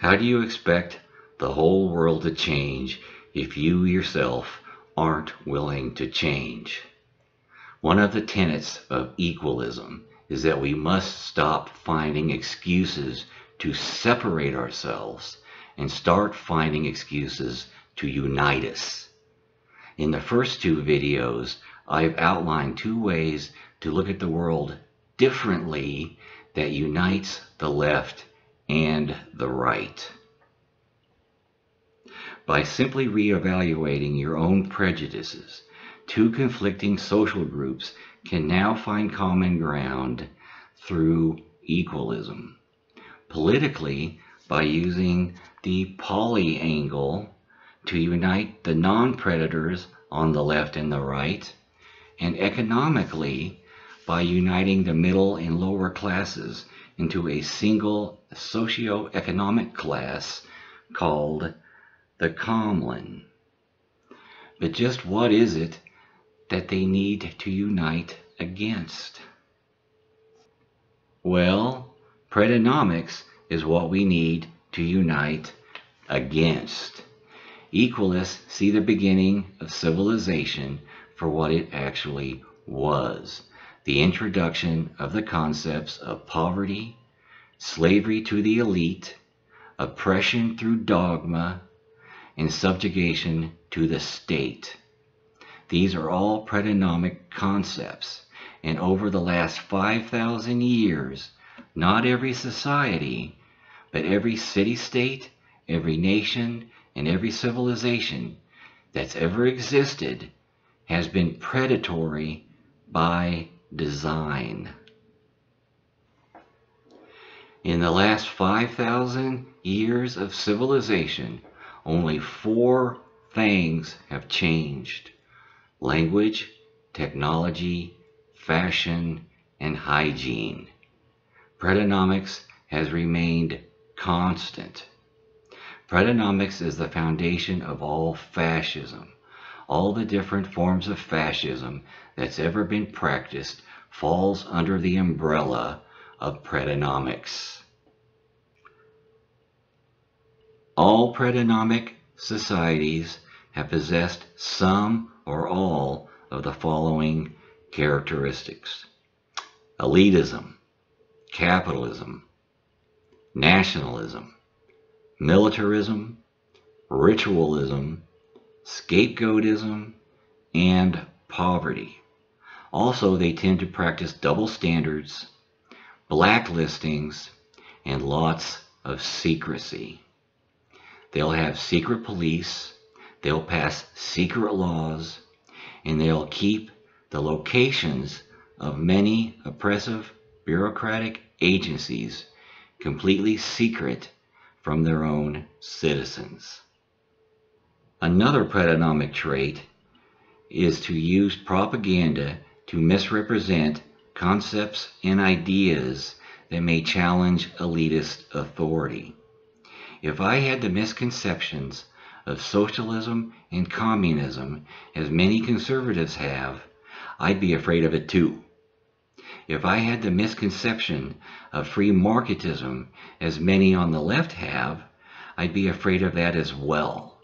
How do you expect the whole world to change if you yourself aren't willing to change? One of the tenets of equalism is that we must stop finding excuses to separate ourselves and start finding excuses to unite us. In the first two videos, I've outlined two ways to look at the world differently that unites the left and the right. By simply reevaluating your own prejudices, two conflicting social groups can now find common ground through equalism. Politically, by using the polyangle to unite the non-predators on the left and the right, and economically, by uniting the middle and lower classes into a single socio-economic class called the common. But just what is it that they need to unite against? Well, Predanomics is what we need to unite against. Equalists see the beginning of civilization for what it actually was: the introduction of the concepts of poverty, slavery to the elite, oppression through dogma, and subjugation to the state. These are all Predanomic concepts, and over the last 5,000 years, not every society, but every city-state, every nation, and every civilization that's ever existed has been predatory by design. In the last 5,000 years of civilization, only 4 things have changed: language, technology, fashion, and hygiene. Predanomics has remained constant. Predanomics is the foundation of all fascism. All the different forms of fascism that's ever been practiced falls under the umbrella of Predanomics. All Predanomic societies have possessed some or all of the following characteristics: elitism, capitalism, nationalism, militarism, ritualism, scapegoatism, and poverty. Also, they tend to practice double standards, blacklistings, and lots of secrecy. They'll have secret police, they'll pass secret laws, and they'll keep the locations of many oppressive bureaucratic agencies completely secret from their own citizens. Another Predanomic trait is to use propaganda to misrepresent concepts and ideas that may challenge elitist authority. If I had the misconceptions of socialism and communism as many conservatives have, I'd be afraid of it too. If I had the misconception of free marketism as many on the left have, I'd be afraid of that as well.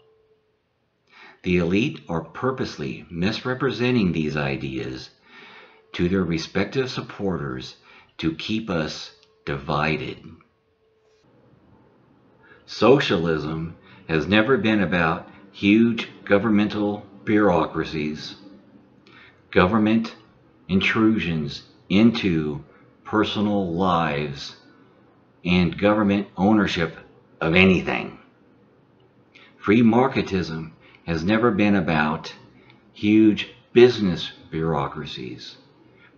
The elite are purposely misrepresenting these ideas to their respective supporters to keep us divided. Socialism has never been about huge governmental bureaucracies, government intrusions into personal lives, and government ownership of anything. Free marketism has never been about huge business bureaucracies,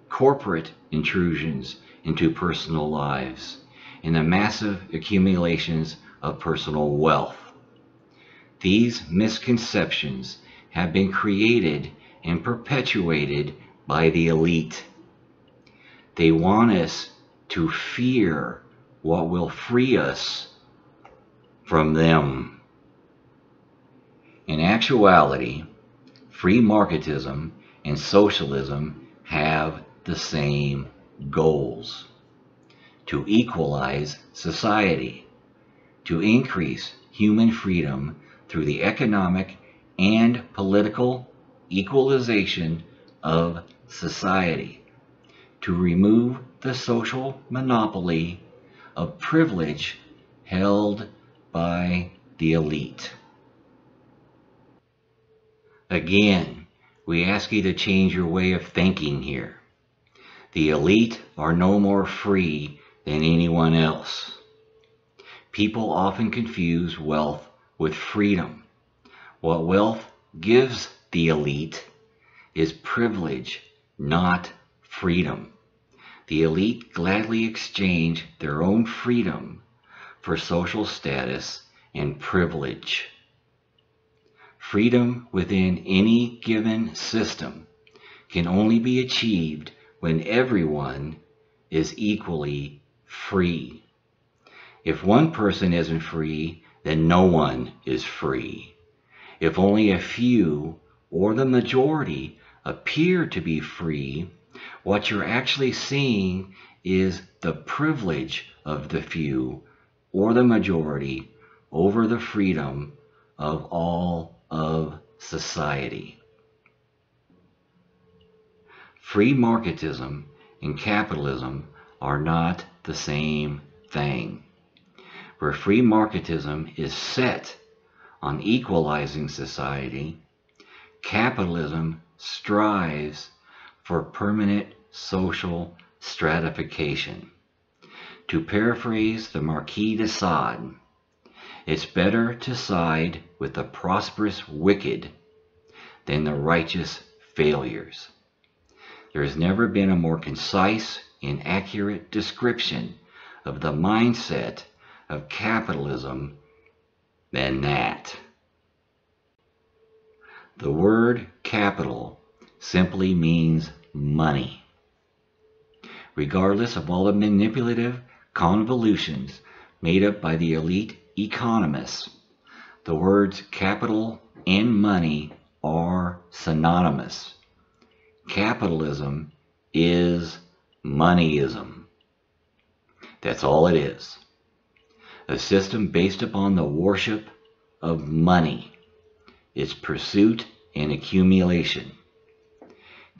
corporate intrusions into personal lives, and the massive accumulations of personal wealth. These misconceptions have been created and perpetuated by the elite. They want us to fear what will free us from them. In actuality, free marketism and socialism have the same goals: to equalize society, to increase human freedom through the economic and political equalization of society, to remove the social monopoly of privilege held by the elite. Again, we ask you to change your way of thinking here. The elite are no more free than anyone else. People often confuse wealth with freedom. What wealth gives the elite is privilege, not freedom. The elite gladly exchange their own freedom for social status and privilege. Freedom within any given system can only be achieved when everyone is equally free. If one person isn't free, then no one is free. If only a few or the majority appear to be free, what you're actually seeing is the privilege of the few or the majority over the freedom of all of society. Free marketism and capitalism are not the same thing. Where free marketism is set on equalizing society, capitalism strives for permanent social stratification. To paraphrase the Marquis de Sade, it's better to side with the prosperous wicked than the righteous failures. There has never been a more concise and accurate description of the mindset of capitalism than that. The word capital simply means money. Regardless of all the manipulative convolutions made up by the elite economists, the words capital and money are synonymous. Capitalism is moneyism. That's all it is. A system based upon the worship of money, its pursuit and accumulation.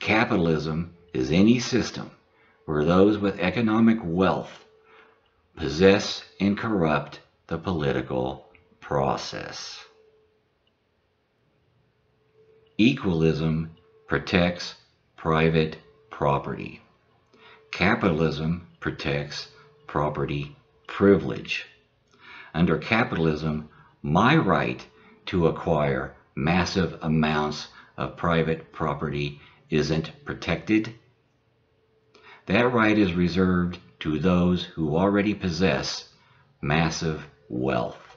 Capitalism is any system where those with economic wealth possess and corrupt the political process. Equalism protects private property. Capitalism protects property privilege. Under capitalism, my right to acquire massive amounts of private property isn't protected. That right is reserved to those who already possess massive wealth.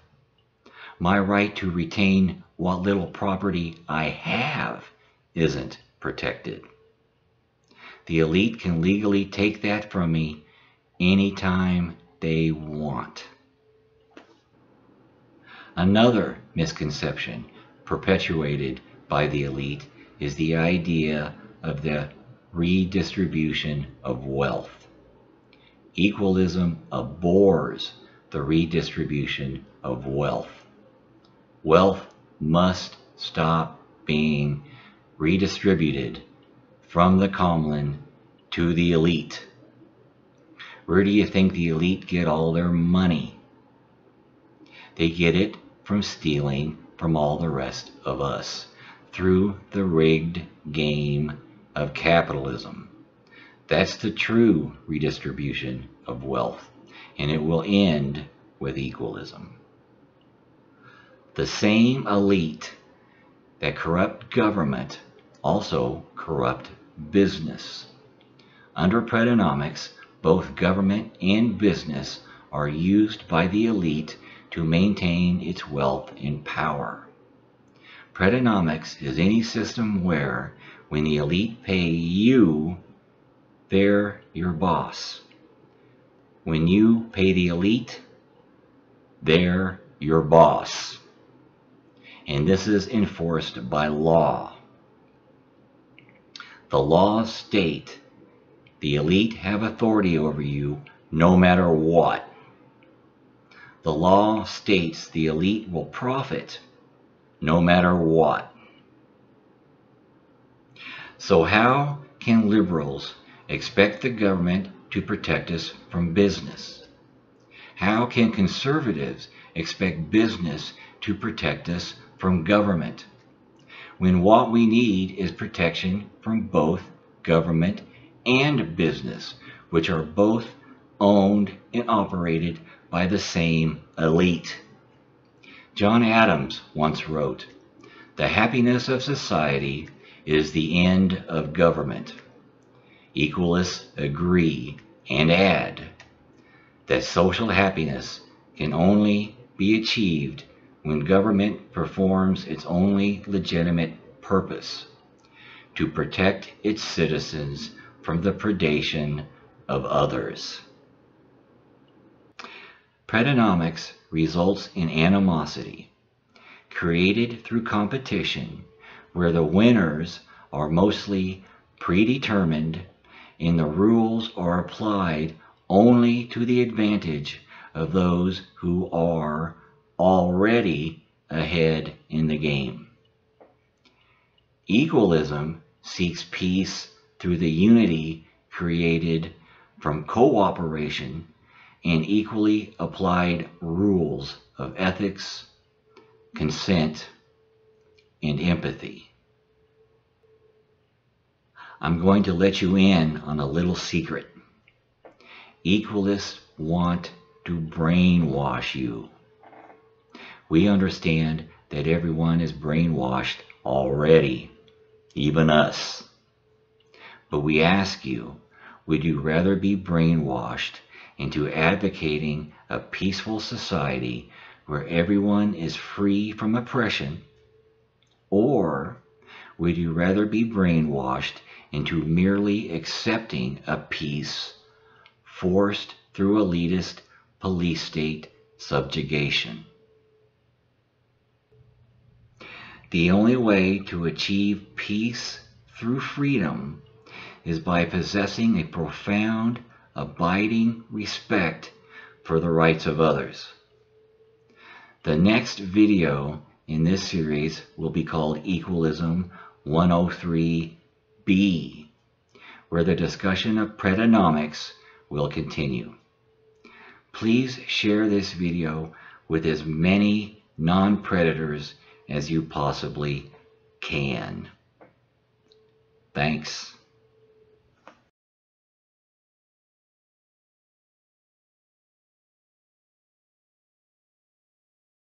My right to retain what little property I have isn't protected. The elite can legally take that from me anytime they want. Another misconception perpetuated by the elite is the idea of the redistribution of wealth. Equalism abhors the redistribution of wealth. Wealth must stop being redistributed from the common to the elite. Where do you think the elite get all their money? They get it from stealing from all the rest of us through the rigged game of capitalism. That's the true redistribution of wealth, and it will end with equalism. The same elite that corrupt government also corrupt business. Under Predanomics, both government and business are used by the elite to maintain its wealth and power. Predanomics is any system where, when the elite pay you, they're your boss. When you pay the elite, they're your boss. And this is enforced by law. The laws state the elite have authority over you no matter what. The law states the elite will profit no matter what. So how can liberals expect the government to protect us from business? How can conservatives expect business to protect us from government, when what we need is protection from both government and business, which are both owned and operated by the same elite? John Adams once wrote, "The happiness of society is the end of government." Equalists agree and add that social happiness can only be achieved when government performs its only legitimate purpose: to protect its citizens from the predation of others. Predanomics results in animosity, created through competition, where the winners are mostly predetermined and the rules are applied only to the advantage of those who are already ahead in the game. Equalism seeks peace through the unity created from cooperation and equally applied rules of ethics, consent, and empathy. I'm going to let you in on a little secret. Equalists want to brainwash you. We understand that everyone is brainwashed already, even us. But we ask you, would you rather be brainwashed into advocating a peaceful society where everyone is free from oppression, or would you rather be brainwashed into merely accepting a peace forced through elitist police state subjugation? The only way to achieve peace through freedom is by possessing a profound, abiding respect for the rights of others. The next video in this series will be called Equalism 103B, where the discussion of Predanomics will continue. Please share this video with as many non-predators as you possibly can. Thanks.